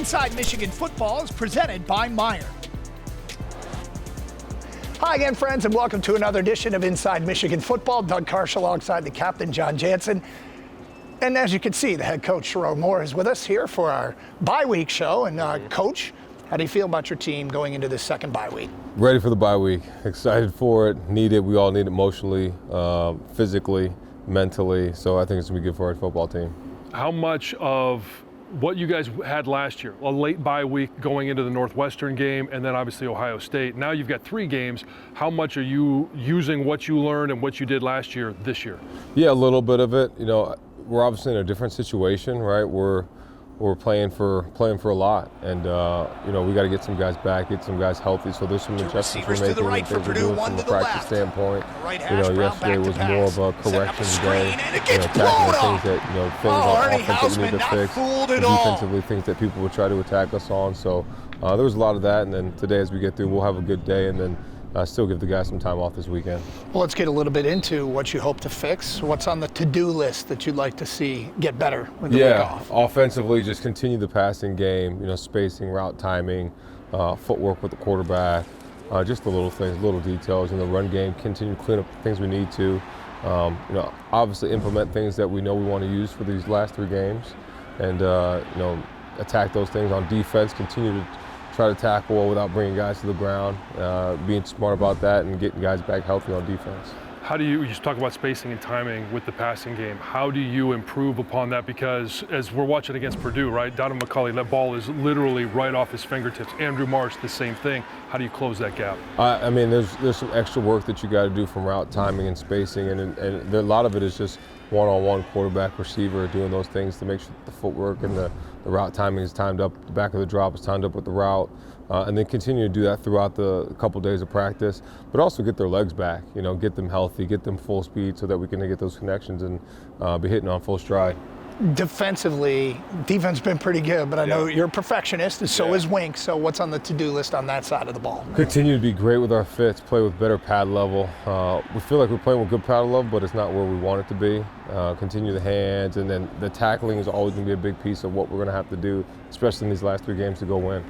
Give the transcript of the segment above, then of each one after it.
Inside Michigan Football is presented by Meijer. Hi again, friends, and welcome to another edition of Inside Michigan Football. Doug Karsch alongside the captain, John Jansen. And as you can see, the head coach, Sherrone Moore, is with us here for our bye week show. And Coach, how do you feel about your team going into this second bye week? Ready for the bye week. Excited for it. Need it. We all need it emotionally, physically, mentally. So I think it's going to be good for our football team. How much of what you guys had last year, a late bye week going into the Northwestern game and then obviously Ohio State. Now you've got 3 games. How much are you using what you learned and what you did last year this year? Yeah, a little bit of it. You know, we're obviously in a different situation, right? We're playing for a lot, and you know, we got to get some guys back, get some guys healthy. So there's some adjustments we're making and things we're doing from a practice standpoint. You know, yesterday was more of a corrections day. You know, tackling the things that, you know, things on offense that we need to fix, and defensively things that people will try to attack us on. So there was a lot of that, and then today as we get through, we'll have a good day, and then still give the guys some time off this weekend. Well, let's get a little bit into what you hope to fix. What's on the to-do list that you'd like to see get better with the week off? Offensively, just continue the passing game, you know, spacing, route timing, footwork with the quarterback, just the little things, little details. In the run game, continue to clean up the things we need to. You know, obviously implement things that we know we want to use for these last 3 games, and you know, attack those things on defense. Continue to try to tackle well without bringing guys to the ground, being smart about that and getting guys back healthy on defense. How do you just talk about spacing and timing with the passing game? How do you improve upon that? Because as we're watching against Purdue, right, Donovan McCulley, that ball is literally right off his fingertips. Andrew Marsh, the same thing. How do you close that gap? I mean, there's some extra work that you got to do from route timing and spacing, and a lot of it is just one-on-one quarterback receiver doing those things to make sure that the footwork and the route timing is timed up, the back of the drop is timed up with the route, and then continue to do that throughout the couple days of practice, but also get their legs back, you know, get them healthy, get them full speed so that we can get those connections and be hitting on full stride. Defensively, defense has been pretty good, but I know you're a perfectionist, and so is Wink. So what's on the to-do list on that side of the ball? Continue to be great with our fits, play with better pad level. We feel like we're playing with good pad level, but it's not where we want it to be. Continue the hands, and then the tackling is always going to be a big piece of what we're going to have to do, especially in these last 3 games to go win.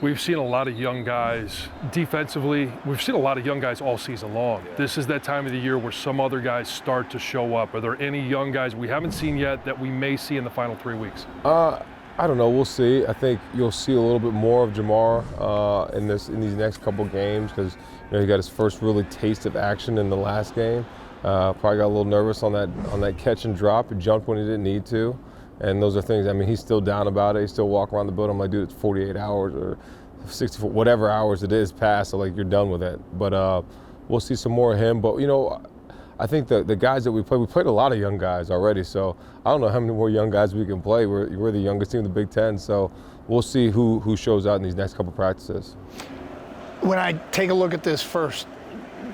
We've seen a lot of young guys defensively. We've seen a lot of young guys all season long. This is that time of the year where some other guys start to show up. Are there any young guys we haven't seen yet that we may see in the final 3 weeks? I don't know. We'll see. I think you'll see a little bit more of Jamar in these next couple games because, you know, he got his first really taste of action in the last game. Probably got a little nervous on that catch and drop. He jumped when he didn't need to. And those are things, I mean, he's still down about it. He still walk around the building. I'm like, dude, it's 48 hours or 64, whatever hours it is past, so like you're done with it. But we'll see some more of him. But, you know, I think the guys that we played a lot of young guys already. So I don't know how many more young guys we can play. We're the youngest team in the Big Ten. So we'll see who shows out in these next couple practices. When I take a look at this first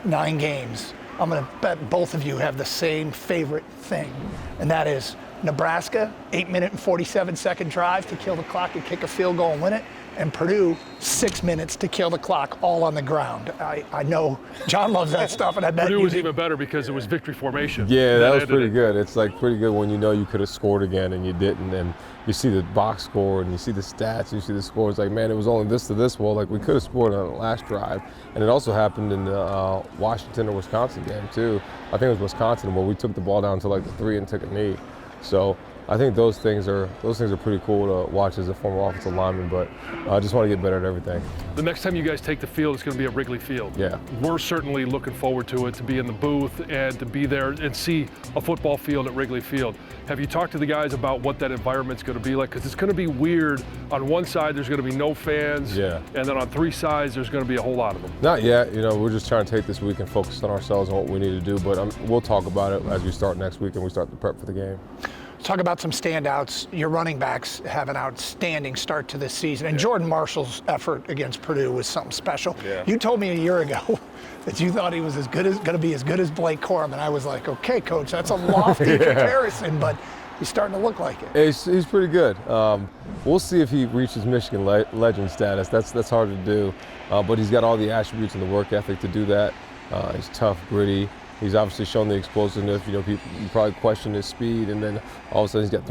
9 games, I'm going to bet both of you have the same favorite thing, and that is Nebraska, 8-minute and 47-second drive to kill the clock and kick a field goal and win it, and Purdue, 6 minutes to kill the clock, all on the ground. I know John loves that stuff, and I bet Purdue was even better because it was victory formation. Yeah, that was pretty good. It's like pretty good when you know you could have scored again and you didn't, and you see the box score and you see the stats and you see the scores. Like, man, it was only this to this. Well, like, we could have scored on the last drive, and it also happened in the Washington or Wisconsin game too. I think it was Wisconsin where we took the ball down to like the 3 and took a knee. So I think those things are pretty cool to watch as a former offensive lineman, but I just want to get better at everything. The next time you guys take the field, it's going to be at Wrigley Field. Yeah. We're certainly looking forward to it, to be in the booth and to be there and see a football field at Wrigley Field. Have you talked to the guys about what that environment's going to be like? Because it's going to be weird. On one side, there's going to be no fans, and then on 3 sides, there's going to be a whole lot of them. Not yet. You know, we're just trying to take this week and focus on ourselves and what we need to do, but we'll talk about it as we start next week and we start the prep for the game. Talk about some standouts. Your running backs have an outstanding start to this season, and Jordan Marshall's effort against Purdue was something special. You told me a year ago that you thought he was going to be as good as Blake Corum, and I was like, okay, Coach, that's a lofty comparison, but he's starting to look like it. He's pretty good. We'll see if he reaches Michigan legend status. That's hard to do, but he's got all the attributes and the work ethic to do that. He's tough, gritty. He's obviously shown the explosiveness. You know, people you probably question his speed, and then all of a sudden he's got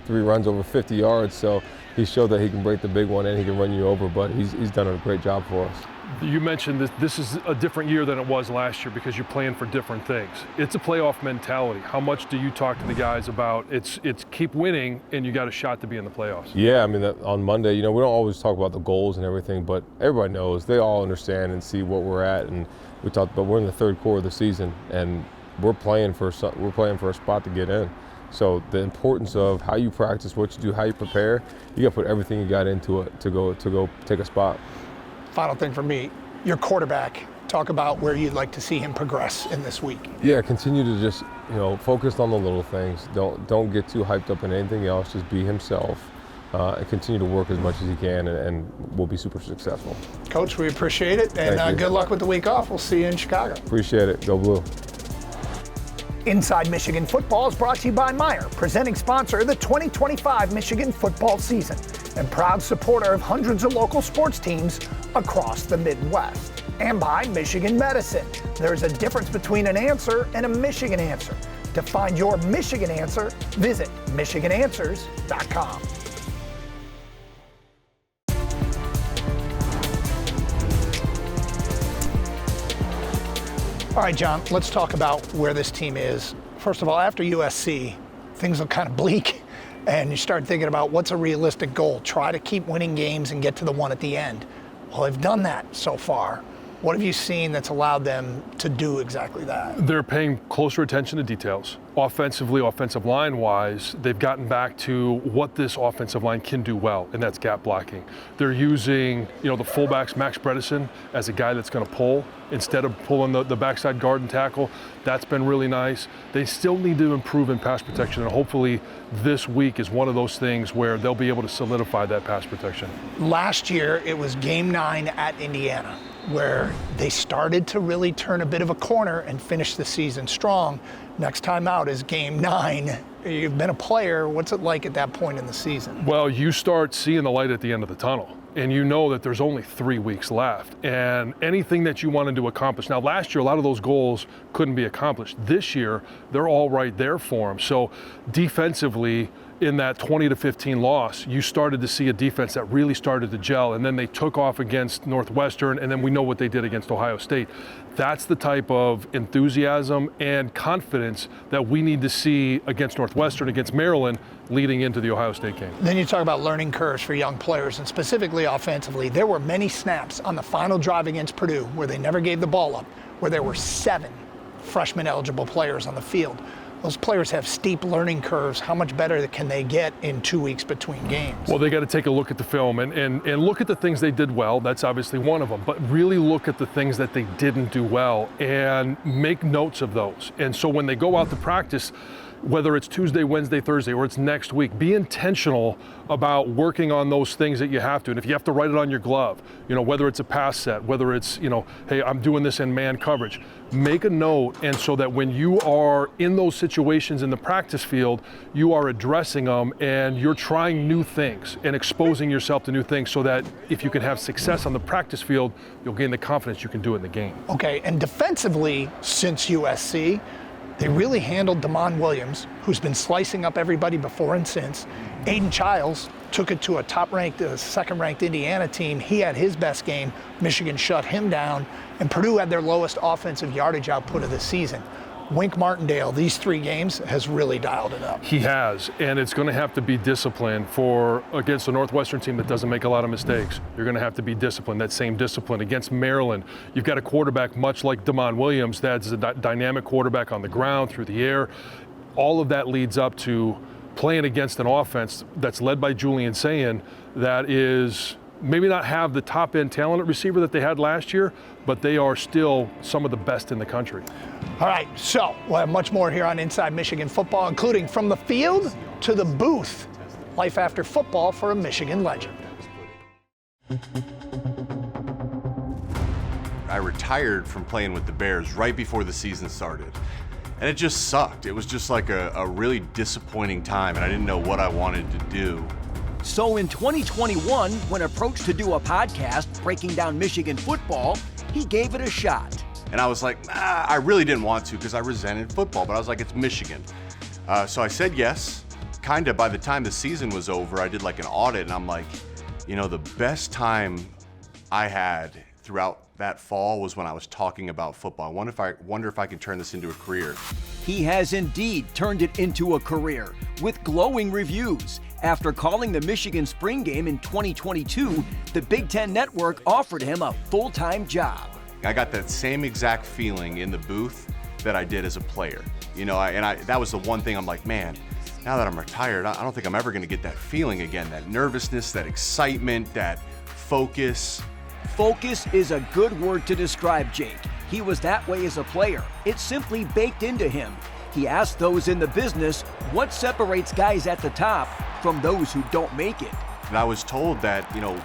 3 runs over 50 yards. So he showed that he can break the big one and he can run you over, but he's done a great job for us. You mentioned this is a different year than it was last year because you're playing for different things. It's a playoff mentality. How much do you talk to the guys about it's keep winning and you got a shot to be in the playoffs? Yeah, I mean, on Monday, we don't always talk about the goals and everything, but everybody knows, they all understand and see what we're at. And we talked about we're in the 3rd quarter of the season and we're playing for a spot to get in. So the importance of how you practice, what you do, how you prepare, you got to put everything you got into it to go take a spot. Final thing for me, your quarterback, talk about where you'd like to see him progress in this week. Yeah, continue to just, focus on the little things. Don't get too hyped up in anything else. Just be himself and continue to work as much as he can, and we'll be super successful. Coach, we appreciate it, and good luck with the week off. We'll see you in Chicago. Appreciate it. Go Blue. Inside Michigan Football is brought to you by Meijer, presenting sponsor of the 2025 Michigan football season and proud supporter of hundreds of local sports teams across the Midwest. And by Michigan Medicine. There's a difference between an answer and a Michigan answer. To find your Michigan answer, visit michigananswers.com. All right, John, let's talk about where this team is. First of all, after USC, things look kind of bleak, and you start thinking about what's a realistic goal. Try to keep winning games and get to the one at the end. Well, they've done that so far. What have you seen that's allowed them to do exactly that? They're paying closer attention to details. Offensively, offensive line-wise, they've gotten back to what this offensive line can do well, and that's gap blocking. They're using, the fullbacks, Max Bredesen, as a guy that's going to pull instead of pulling the backside guard and tackle. That's been really nice. They still need to improve in pass protection, and hopefully this week is one of those things where they'll be able to solidify that pass protection. Last year, it was Game 9 at Indiana, where they started to really turn a bit of a corner and finish the season strong. Next time out is Game 9. You've been a player. What's it like at that point in the season? Well, you start seeing the light at the end of the tunnel, and you know that there's only 3 weeks left. And anything that you wanted to accomplish. Now, last year, a lot of those goals couldn't be accomplished. This year, they're all right there for them. So defensively, in that 20-15 loss, you started to see a defense that really started to gel, and then they took off against Northwestern, and then we know what they did against Ohio State. That's the type of enthusiasm and confidence that we need to see against Northwestern, against Maryland, leading into the Ohio State game. Then you talk about learning curves for young players, and specifically offensively. There were many snaps on the final drive against Purdue where they never gave the ball up, where there were 7 freshman-eligible players on the field. Those players have steep learning curves. How much better can they get in 2 weeks between games? Well, they got to take a look at the film and look at the things they did well. That's obviously one of them. But really look at the things that they didn't do well and make notes of those. And so when they go out to practice, whether it's Tuesday, Wednesday, Thursday, or it's next week, be intentional about working on those things that you have to. And if you have to write it on your glove, whether it's a pass set, whether it's, hey, I'm doing this in man coverage, make a note. And so that when you are in those situations in the practice field, you are addressing them and you're trying new things and exposing yourself to new things so that if you can have success on the practice field, you'll gain the confidence you can do it in the game. Okay, and defensively, since USC, they really handled Damon Williams, who's been slicing up everybody before and since. Aiden Childs took it to a top-ranked, second-ranked Indiana team. He had his best game. Michigan shut him down. And Purdue had their lowest offensive yardage output of the season. Wink Martindale, these 3 games, has really dialed it up. He has, and it's going to have to be disciplined against a Northwestern team that doesn't make a lot of mistakes. You're going to have to be disciplined, that same discipline. Against Maryland, you've got a quarterback much like Damon Williams that's a dynamic quarterback on the ground, through the air. All of that leads up to playing against an offense that's led by Julian Sayin that is maybe not have the top-end talent at receiver that they had last year, but they are still some of the best in the country. All right, so we'll have much more here on Inside Michigan Football, including from the field to the booth. Life after football for a Michigan legend. I retired from playing with the Bears right before the season started. And it just sucked. It was just like a really disappointing time, and I didn't know what I wanted to do. So in 2021, when approached to do a podcast breaking down Michigan football, he gave it a shot. And I was like, I really didn't want to because I resented football, but I was like, it's Michigan. So I said yes, kind of by the time the season was over, I did like an audit, and I'm like, you know, the best time I had throughout that fall was when I was talking about football. I wonder if I can turn this into a career. He has indeed turned it into a career with glowing reviews. After calling the Michigan spring game in 2022, the Big Ten Network offered him a full-time job. I got that same exact feeling in the booth that I did as a player. You know, that was the one thing I'm like, man, now that I'm retired, I don't think I'm ever gonna get that feeling again, that nervousness, that excitement, that focus. Focus is a good word to describe Jake. He was that way as a player. It's simply baked into him. He asked those in the business what separates guys at the top from those who don't make it. And I was told that, you know,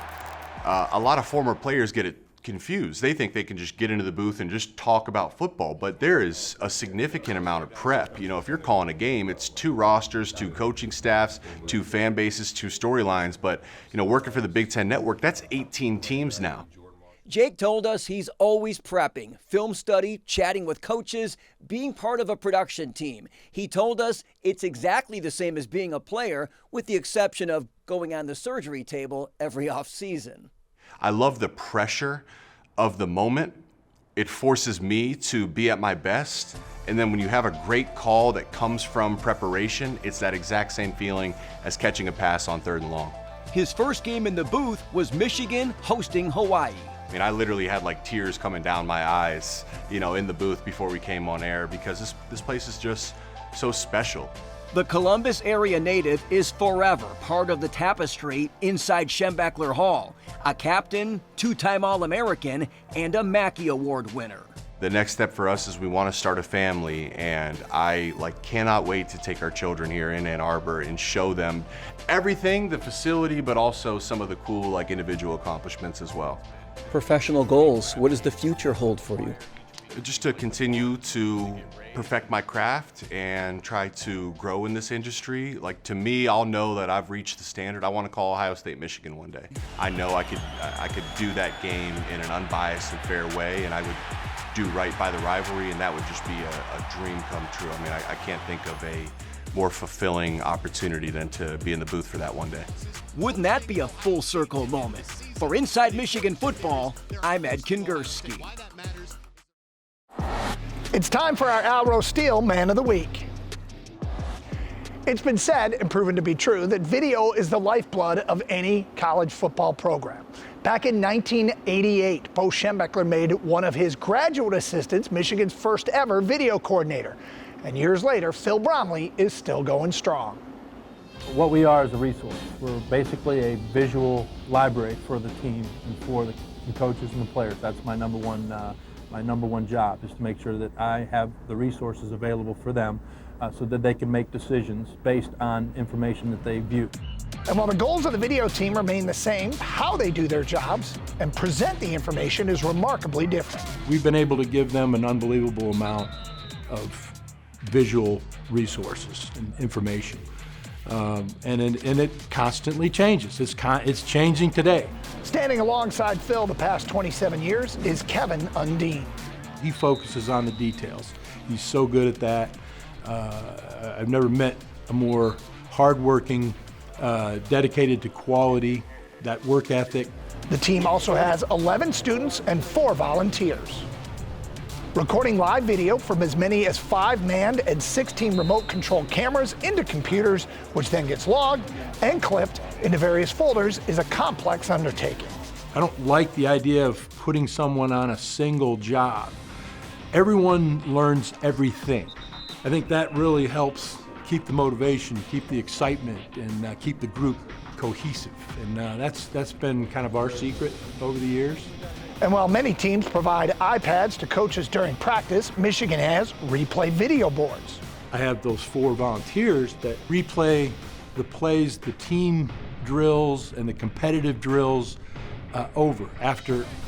a lot of former players get it confused. They think they can just get into the booth and just talk about football, but there is a significant amount of prep. You know, if you're calling a game, it's 2 rosters, 2 coaching staffs, 2 fan bases, 2 storylines. But, you know, working for the Big Ten Network, that's 18 teams now. Jake told us he's always prepping, film study, chatting with coaches, being part of a production team. He told us it's exactly the same as being a player, with the exception of going on the surgery table every offseason. I love the pressure of the moment. It forces me to be at my best. And then when you have a great call that comes from preparation, it's that exact same feeling as catching a pass on 3rd and long. His first game in the booth was Michigan hosting Hawaii. I mean, I literally had like tears coming down my eyes, you know, in the booth before we came on air, because this place is just so special. The Columbus area native is forever part of the tapestry inside Schembechler Hall. A captain, 2-time All-American, and a Mackey Award winner. The next step for us is we want to start a family, and I cannot wait to take our children here in Ann Arbor and show them everything, the facility, but also some of the cool individual accomplishments as well. Professional goals, what does the future hold for you? Just to continue to perfect my craft and try to grow in this industry. Like, to me, I'll know that I've reached the standard. I want to call Ohio State Michigan one day. I know I could do that game in an unbiased and fair way, and I would do right by the rivalry, and that would just be a dream come true. I mean, I can't think of a more fulfilling opportunity than to be in the booth for that one day. Wouldn't that be a full circle moment? For Inside Michigan Football, I'm Ed Kingerski. It's time for our Al Rosteele Man of the Week. It's been said and proven to be true that video is the lifeblood of any college football program. Back in 1988, Bo Schembechler made one of his graduate assistants Michigan's first ever video coordinator. And years later, Phil Bromley is still going strong. What we are is a resource. We're basically a visual library for the team and for the coaches and the players. That's my number one job, is to make sure that I have the resources available for them so that they can make decisions based on information that they view. And while the goals of the video team remain the same, how they do their jobs and present the information is remarkably different. We've been able to give them an unbelievable amount of visual resources and information. And it constantly changes. It's changing today. Standing alongside Phil the past 27 years is Kevin Undine. He focuses on the details. He's so good at that. I've never met a more hardworking, dedicated to quality, that work ethic. The team also has 11 students and 4 volunteers. Recording live video from as many as 5 manned and 16 remote-controlled cameras into computers, which then gets logged and clipped into various folders, is a complex undertaking. I don't like the idea of putting someone on a single job. Everyone learns everything. I think that really helps keep the motivation, keep the excitement, and keep the group cohesive. And that's been kind of our secret over the years. And while many teams provide iPads to coaches during practice, Michigan has replay video boards. I have those 4 volunteers that replay the plays, the team drills and the competitive drills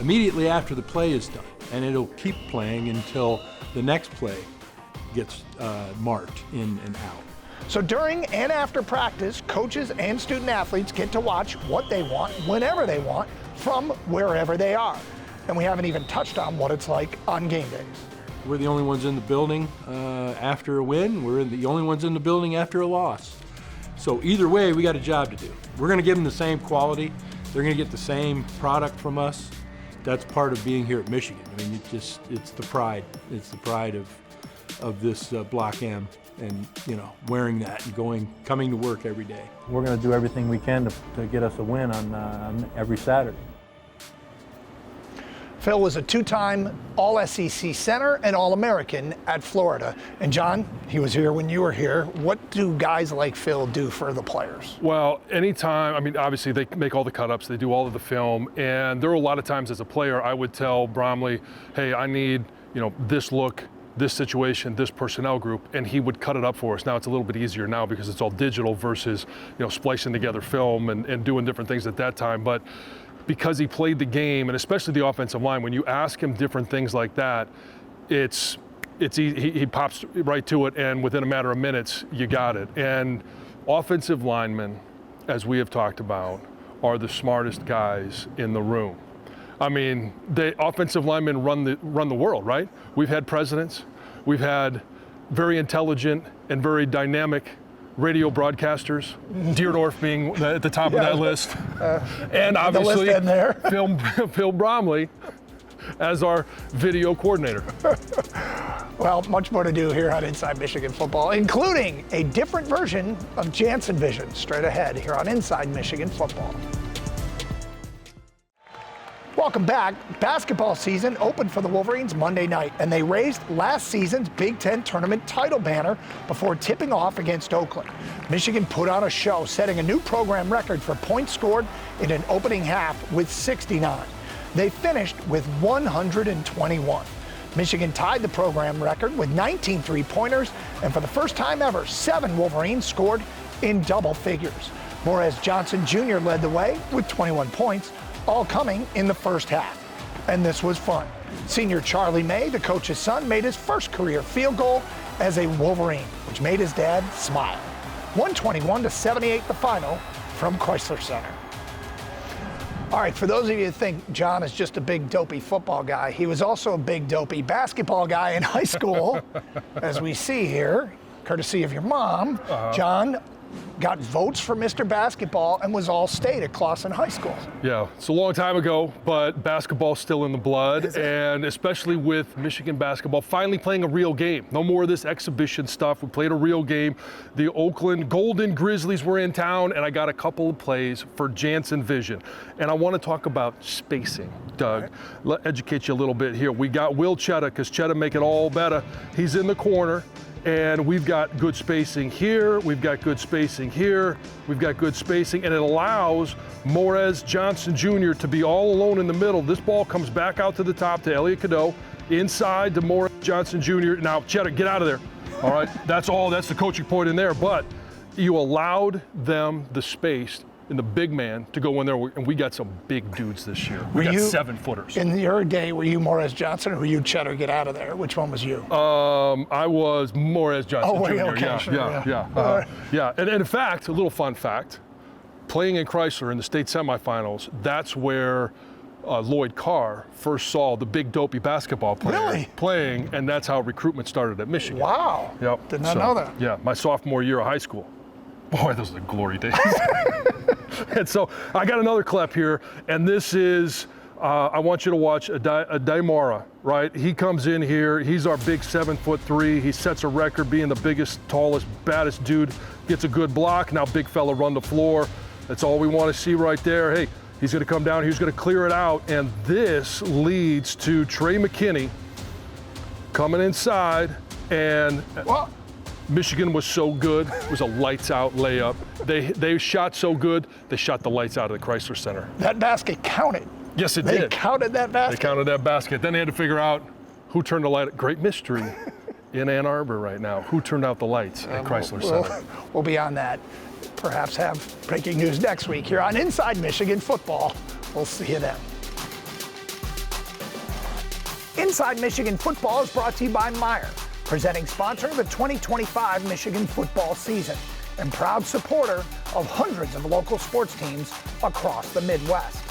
immediately after the play is done. And it'll keep playing until the next play gets marked in and out. So during and after practice, coaches and student athletes get to watch what they want, whenever they want, from wherever they are. And we haven't even touched on what it's like on game days. We're the only ones in the building after a win. We're the only ones in the building after a loss. So either way, we got a job to do. We're going to give them the same quality. They're going to get the same product from us. That's part of being here at Michigan. I mean, it's the pride. It's the pride of this Block M, and wearing that and coming to work every day. We're going to do everything we can to get us a win on every Saturday. Phil was a two-time All-SEC center and All-American at Florida. And John, he was here when you were here. What do guys like Phil do for the players? Well, anytime, I mean, obviously they make all the cut-ups, they do all of the film, and there were a lot of times as a player I would tell Bromley, hey, I need, this look, this situation, this personnel group, and he would cut it up for us. Now it's a little bit easier now because it's all digital versus, splicing together film and doing different things at that time. But because he played the game, and especially the offensive line, when you ask him different things like that, it's easy. He pops right to it, and within a matter of minutes, you got it. And offensive linemen, as we have talked about, are the smartest guys in the room. I mean, the offensive linemen run the world, right? We've had presidents, we've had very intelligent and very dynamic radio broadcasters, Deerdorf being at the top of that list, and obviously Phil Bromley as our video coordinator. Well, much more to do here on Inside Michigan Football, including a different version of Jansen Vision straight ahead here on Inside Michigan Football. Welcome back. Basketball season opened for the Wolverines Monday night, and they raised last season's Big Ten tournament title banner before tipping off against Oakland. Michigan put on a show, setting a new program record for points scored in an opening half with 69. They finished with 121. Michigan tied the program record with 19 three-pointers, and for the first time ever, 7 Wolverines scored in double figures. Morez Johnson Jr. led the way with 21 points, all coming in the first half. And this was fun. Senior Charlie May, the coach's son, made his first career field goal as a Wolverine, which made his dad smile. 121-78 the final from Chrysler Center. All right, for those of you who think John is just a big dopey football guy, he was also a big dopey basketball guy in high school, as we see here, courtesy of your mom. John got votes for Mr. Basketball and was All-State at Clawson High School. Yeah, it's a long time ago, but basketball's still in the blood, and especially with Michigan basketball finally playing a real game. No more of this exhibition stuff. We played a real game. The Oakland Golden Grizzlies were in town, and I got a couple of plays for Jansen Vision. And I want to talk about spacing, Doug. Right. Let educate you a little bit here. We got Will Chetta, because Chetta make it all better. He's in the corner. And we've got good spacing here, we've got good spacing here, we've got good spacing, and it allows Morez Johnson Jr. to be all alone in the middle. This ball comes back out to the top to Elliot Cadeau, inside to Morez Johnson Jr. Now, Cheddar, get out of there. All right, that's the coaching point in there, but you allowed them the space in the big man to go in there, and we got some big dudes this year. We got 7-footers. In your day, were you Morez Johnson, or were you Cheddar, get out of there? Which one was you? I was Morez Johnson Jr. Okay, yeah, sure, yeah. And in fact, a little fun fact, playing in Chrysler in the state semifinals, that's where Lloyd Carr first saw the big dopey basketball player playing, and that's how recruitment started at Michigan. Wow. Yep. Did not know that. Yeah, my sophomore year of high school. Boy, those are the glory days. And so I got another clip here, and this is, I want you to watch Daimara, right? He comes in here, he's our big 7'3". He sets a record being the biggest, tallest, baddest dude, gets a good block. Now big fella run the floor. That's all we want to see right there. Hey, he's going to come down, he's going to clear it out, and this leads to Trey McKinney coming inside, and Michigan was so good. It was a lights-out layup. They shot so good, they shot the lights out of the Chrysler Center. That basket counted. Yes, it did. They counted that basket. They counted that basket. Then they had to figure out who turned the light. Great mystery in Ann Arbor right now. Who turned out the lights at Chrysler Center? We'll be on that. Perhaps have breaking news next week here on Inside Michigan Football. We'll see you then. Inside Michigan Football is brought to you by Meijer, presenting sponsor of the 2025 Michigan football season and proud supporter of hundreds of local sports teams across the Midwest.